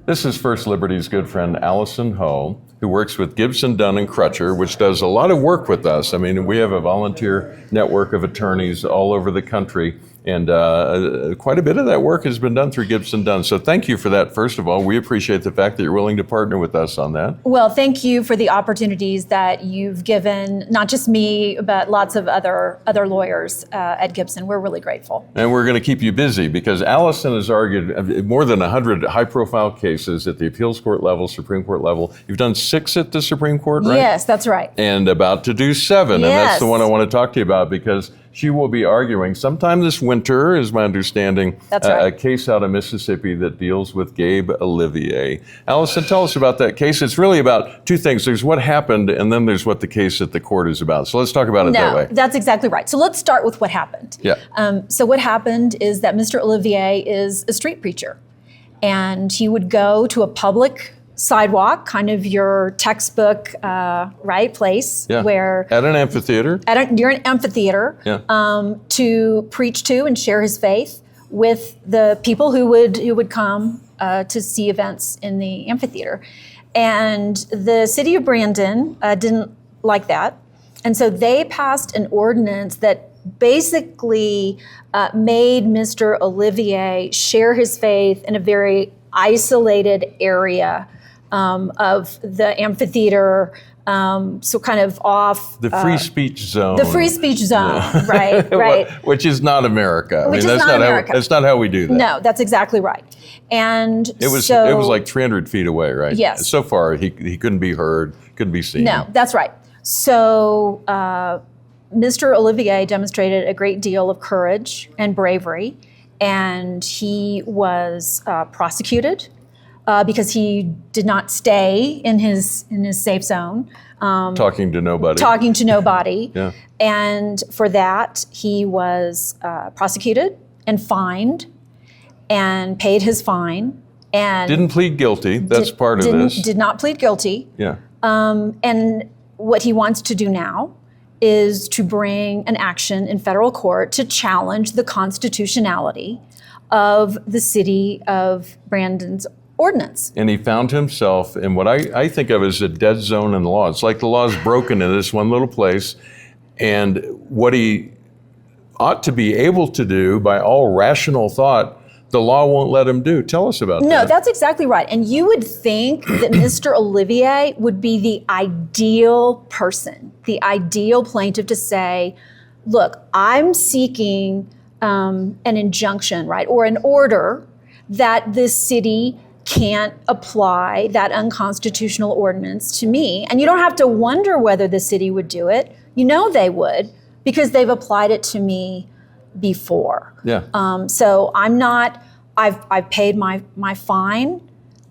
This is First Liberty's good friend Allyson Ho, who works with Gibson, Dunn & Crutcher, which does a lot of work with us. I mean, we have a volunteer network of attorneys all over the country, and quite a bit of that work has been done through Gibson Dunn. So thank you for that, first of all. We appreciate the fact that you're willing to partner with us on that. Well, thank you for the opportunities that you've given, not just me, but lots of other lawyers at Gibson. We're really grateful. And we're going to keep you busy because Allyson has argued more than 100 high-profile cases at the appeals court level, Supreme Court level. You've done 6 at the Supreme Court, right? Yes, that's right. And about to do 7. Yes. And that's the one I want to talk to you about because she will be arguing sometime this winter, is my understanding, that's right. A case out of Mississippi that deals with Gabriel Olivier. Allyson, tell us about that case. It's really about 2 things. There's what happened, and then there's what the case at the court is about. So let's talk about it that way. That's exactly right. So let's start with what happened. Yeah. So what happened is that Mr. Olivier is a street preacher, and he would go to a public sidewalk, kind of your textbook, place, where at an amphitheater. You're an amphitheater, to preach to and share his faith with the people who would come to see events in the amphitheater. And the city of Brandon didn't like that, and so they passed an ordinance that basically made Mr. Olivier share his faith in a very isolated area of the amphitheater, so kind of off the free speech zone. The free speech zone, right. Which is not America. Which is not America. That's not how we do that. No, that's exactly right. And it was like 300 feet away, right? Yes. So far, he couldn't be heard, couldn't be seen. No, that's right. So Mr. Olivier demonstrated a great deal of courage and bravery, and he was prosecuted. Because he did not stay in his safe zone. Talking to nobody. Yeah. And for that, he was prosecuted and fined and paid his fine. And didn't plead guilty. That's part of this. Did not plead guilty. Yeah. And what he wants to do now is to bring an action in federal court to challenge the constitutionality of the city of Brandon's ordinance. And he found himself in what I think of as a dead zone in the law. It's like the law is broken in this one little place, and what he ought to be able to do by all rational thought, the law won't let him do. Tell us about that. No, that's exactly right. And you would think that Mr. Olivier would be the ideal person, the ideal plaintiff to say, look, I'm seeking an injunction, right, or an order that this city can't apply that unconstitutional ordinance to me. And you don't have to wonder whether the city would do it. You know they would, because they've applied it to me before. Yeah. So I've paid my fine.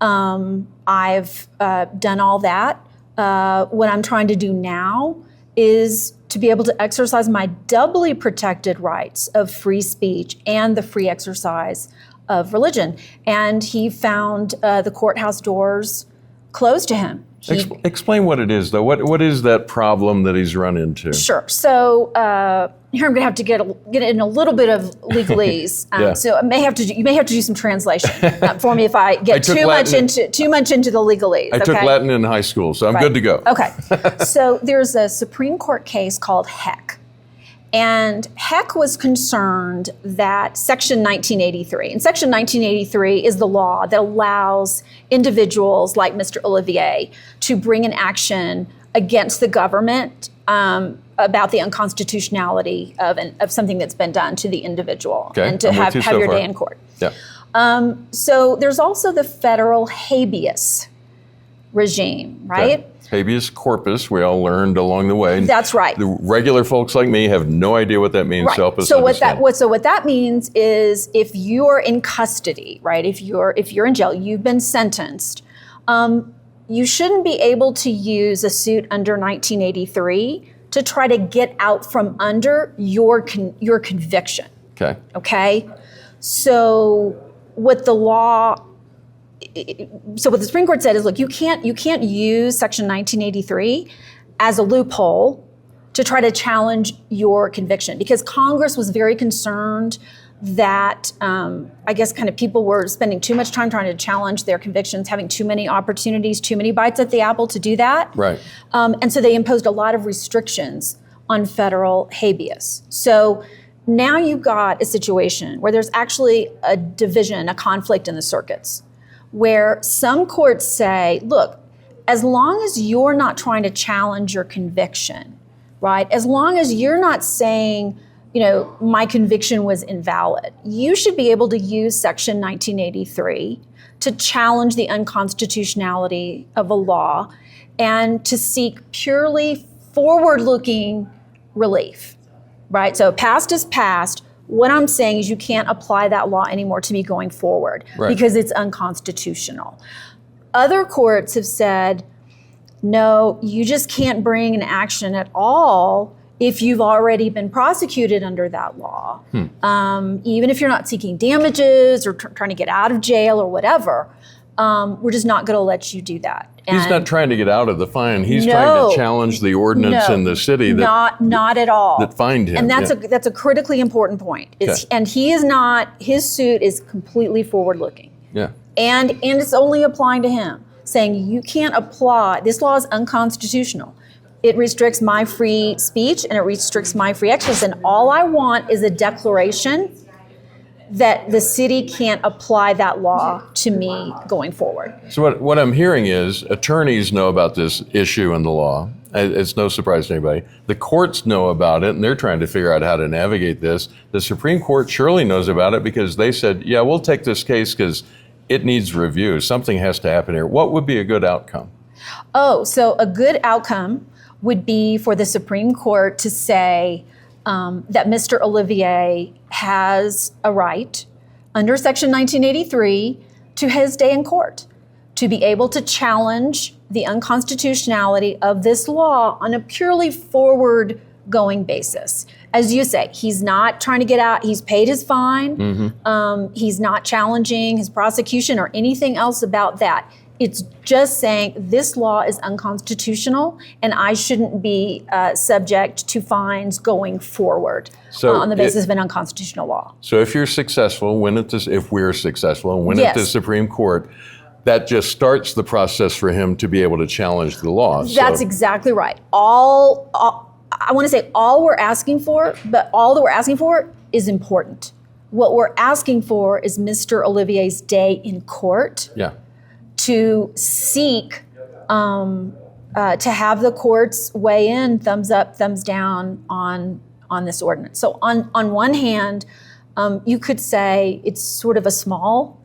I've done all that. What I'm trying to do now is to be able to exercise my doubly protected rights of free speech and the free exercise of religion. And he found the courthouse doors closed to him. Explain what it is, though. What is that problem that he's run into? Sure. So here I'm going to have to get in a little bit of legalese. Yeah. So you may have to do some translation for me if I get too much into the legalese. I took Latin in high school, so I'm good to go. Okay. So there's a Supreme Court case called Heck. And Heck was concerned that Section 1983, and Section 1983 is the law that allows individuals like Mr. Olivier to bring an action against the government about the unconstitutionality of something that's been done to the individual, and to have your day in court. Yeah. So there's also the federal habeas regime, right? Okay. Habeas corpus, we all learned along the way. That's right. The regular folks like me have no idea what that means. Right. Help us so understand. What that means is if you're in custody, right? If you're in jail, you've been sentenced. You shouldn't be able to use a suit under 1983 to try to get out from under your conviction. Okay. Okay. So what the Supreme Court said is, look, you can't use Section 1983 as a loophole to try to challenge your conviction, because Congress was very concerned that I guess kind of people were spending too much time trying to challenge their convictions, having too many opportunities, too many bites at the apple to do that. Right. And so they imposed a lot of restrictions on federal habeas. So now you've got a situation where there's actually a division, a conflict in the circuits, where some courts say, look, as long as you're not trying to challenge your conviction, right? As long as you're not saying, my conviction was invalid, you should be able to use Section 1983 to challenge the unconstitutionality of a law and to seek purely forward-looking relief, right? So past is past. What I'm saying is you can't apply that law anymore to me going forward because it's unconstitutional. Other courts have said, no, you just can't bring an action at all if you've already been prosecuted under that law. Even if you're not seeking damages or trying to get out of jail or whatever, we're just not going to let you do that. He's not trying to get out of the fine. He's trying to challenge the ordinance in the city not at all that fined him. And that's a critically important point. And he is not. His suit is completely forward-looking. Yeah. And it's only applying to him, saying you can't apply. This law is unconstitutional. It restricts my free speech and it restricts my free exercise. And all I want is a declaration that the city can't apply that law to me going forward. So what I'm hearing is attorneys know about this issue in the law. It's no surprise to anybody. The courts know about it, and they're trying to figure out how to navigate this. The Supreme Court surely knows about it because they said, yeah, we'll take this case because it needs review. Something has to happen here. What would be a good outcome? So a good outcome would be for the Supreme Court to say that Mr. Olivier has a right under Section 1983 to his day in court, to be able to challenge the unconstitutionality of this law on a purely forward-going basis. As you say, he's not trying to get out. He's paid his fine. He's not challenging his prosecution or anything else about that. It's just saying this law is unconstitutional and I shouldn't be subject to fines going forward on the basis of an unconstitutional law. So if you're successful, if we're successul and win at the Supreme Court, that just starts the process for him to be able to challenge the law. That's exactly right. I want to say all we're asking for, but all that we're asking for is important. What we're asking for is Mr. Olivier's day in court. Yeah. To seek to have the courts weigh in, thumbs up, thumbs down on this ordinance. So on one hand, you could say it's sort of a small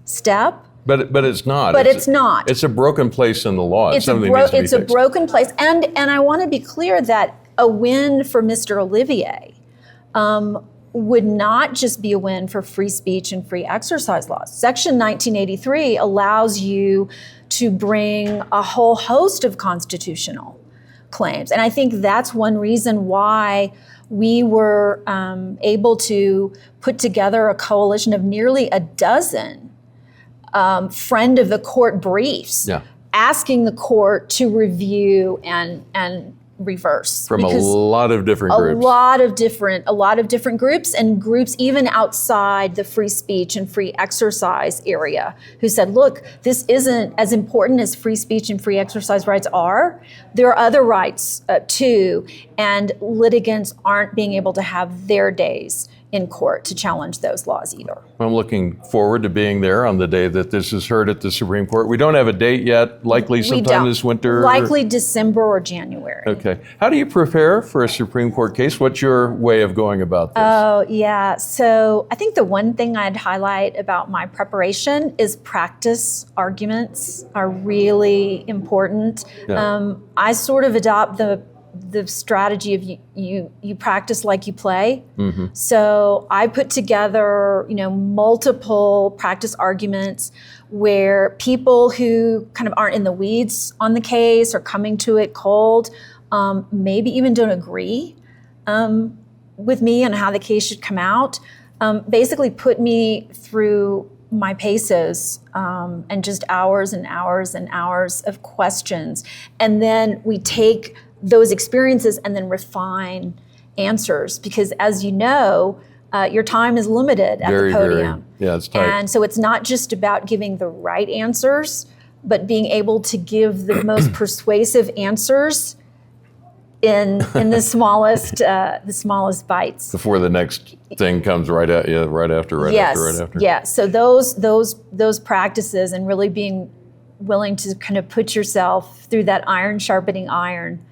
step. But it's not. But it's not. It's a broken place in the law. It's a broken place. And I want to be clear that a win for Mr. Olivier would not just be a win for free speech and free exercise laws. Section 1983 allows you to bring a whole host of constitutional claims. And I think that's one reason why we were able to put together a coalition of nearly a dozen friend of the court briefs, asking the court to review and reverse from a lot of different groups. A lot of different groups, and groups even outside the free speech and free exercise area, who said, look, this isn't as important as free speech and free exercise rights are. There are other rights too, and litigants aren't being able to have their days in court to challenge those laws either. I'm looking forward to being there on the day that this is heard at the Supreme Court. We don't have a date yet, likely sometime this winter. Likely December or January. Okay. How do you prepare for a Supreme Court case? What's your way of going about this? Oh, yeah. So I think the one thing I'd highlight about my preparation is practice arguments are really important. Yeah. I sort of adopt the strategy of you practice like you play. Mm-hmm. So I put together, multiple practice arguments where people who kind of aren't in the weeds on the case or coming to it cold, maybe even don't agree with me on how the case should come out, basically put me through my paces and just hours and hours and hours of questions. And then we take those experiences and then refine answers, because as you know, your time is limited at the podium. Yeah, it's tight. And so it's not just about giving the right answers, but being able to give the most persuasive answers in the smallest bites. Before the next thing comes right at you, right after. Yeah. So those practices and really being willing to kind of put yourself through that iron sharpening iron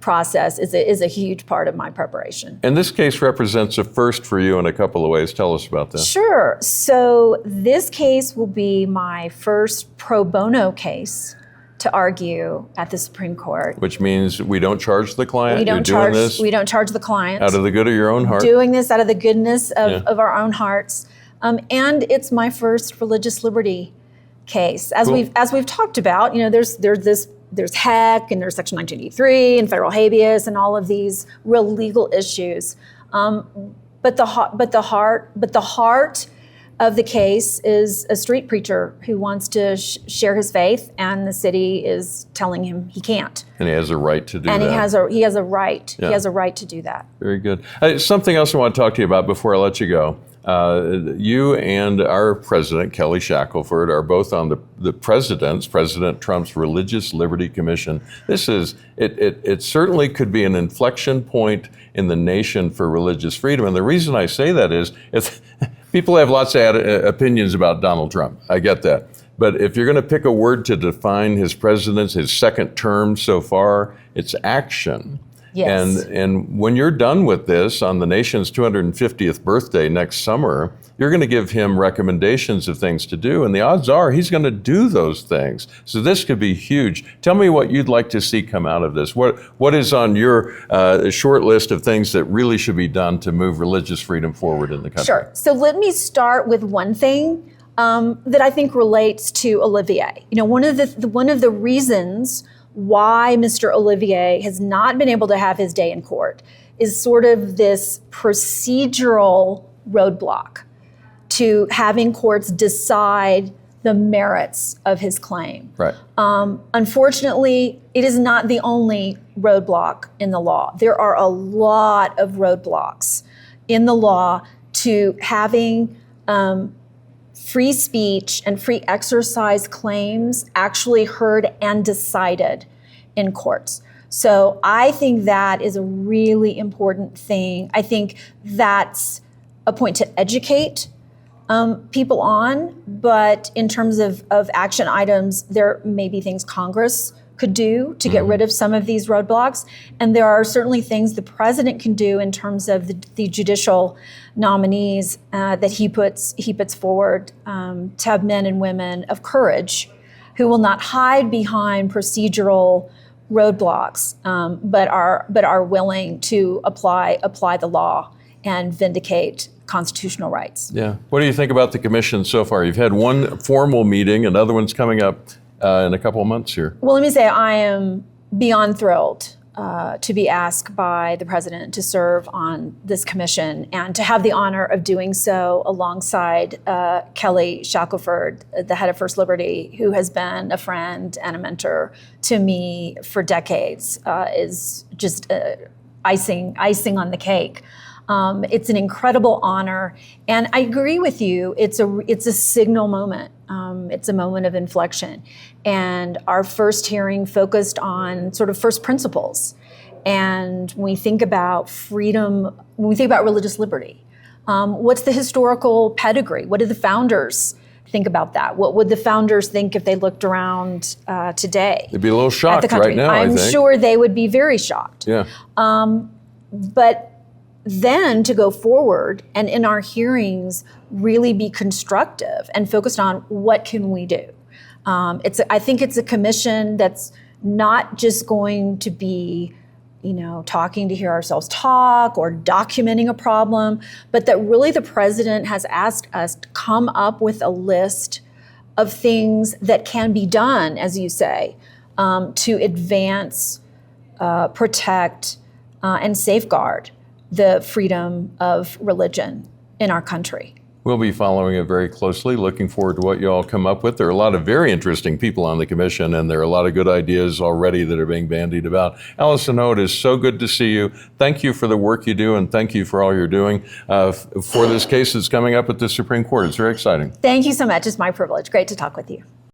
process is a huge part of my preparation. And this case represents a first for you in a couple of ways. Tell us about that. Sure. So this case will be my first pro bono case to argue at the Supreme Court. Which means we don't charge the client. We don't charge the client. Out of the good of your own heart. Doing this out of the goodness of our own hearts. And it's my first religious liberty case. As we've talked about, there's HEC and there's Section 1983 and federal habeas and all of these real legal issues. But the heart of the case is a street preacher who wants to share his faith, and the city is telling him he can't. And he has a right to do that. And he has a right. Yeah. He has a right to do that. Very good. Something else I want to talk to you about before I let you go. You and our president, Kelly Shackelford, are both on the President Trump's Religious Liberty Commission. It certainly could be an inflection point in the nation for religious freedom. And the reason I say that is people have lots of opinions about Donald Trump. I get that. But if you're going to pick a word to define his second term so far, it's action. Yes. And when you're done with this on the nation's 250th birthday next summer, you're going to give him recommendations of things to do, and the odds are he's going to do those things. So this could be huge. Tell me what you'd like to see come out of this. What is on your short list of things that really should be done to move religious freedom forward in the country? Sure. So let me start with one thing that I think relates to Olivier. One of the reasons why Mr. Olivier has not been able to have his day in court is sort of this procedural roadblock to having courts decide the merits of his claim. Right. Unfortunately, it is not the only roadblock in the law. There are a lot of roadblocks in the law to having free speech and free exercise claims actually heard and decided in courts. So I think that is a really important thing. I think that's a point to educate people on, but in terms of action items, there may be things Congress could do to get rid of some of these roadblocks. And there are certainly things the president can do in terms of the judicial nominees that he puts forward to have men and women of courage who will not hide behind procedural roadblocks, but are willing to apply the law and vindicate constitutional rights. Yeah. What do you think about the commission so far? You've had one formal meeting, another one's coming up in a couple of months here. Well, let me say I am beyond thrilled to be asked by the president to serve on this commission and to have the honor of doing so alongside Kelly Shackelford, the head of First Liberty, who has been a friend and a mentor to me for decades, is just icing on the cake. It's an incredible honor, and I agree with you. It's a signal moment. It's a moment of inflection, and our first hearing focused on sort of first principles. And when we think about freedom, when we think about religious liberty, what's the historical pedigree? What did the founders think about that? What would the founders think if they looked around today? They'd be a little shocked right now, I think. I'm sure they would be very shocked. Yeah. But then to go forward and in our hearings really be constructive and focused on what can we do. I think it's a commission that's not just going to be, talking to hear ourselves talk or documenting a problem, but that really the president has asked us to come up with a list of things that can be done, as you say, to advance, protect, and safeguard the freedom of religion in our country. We'll be following it very closely, looking forward to what you all come up with. There are a lot of very interesting people on the commission, and there are a lot of good ideas already that are being bandied about. Allyson Ho, it is so good to see you. Thank you for the work you do, and thank you for all you're doing for this case that's coming up at the Supreme Court. It's very exciting. Thank you so much. It's my privilege. Great to talk with you.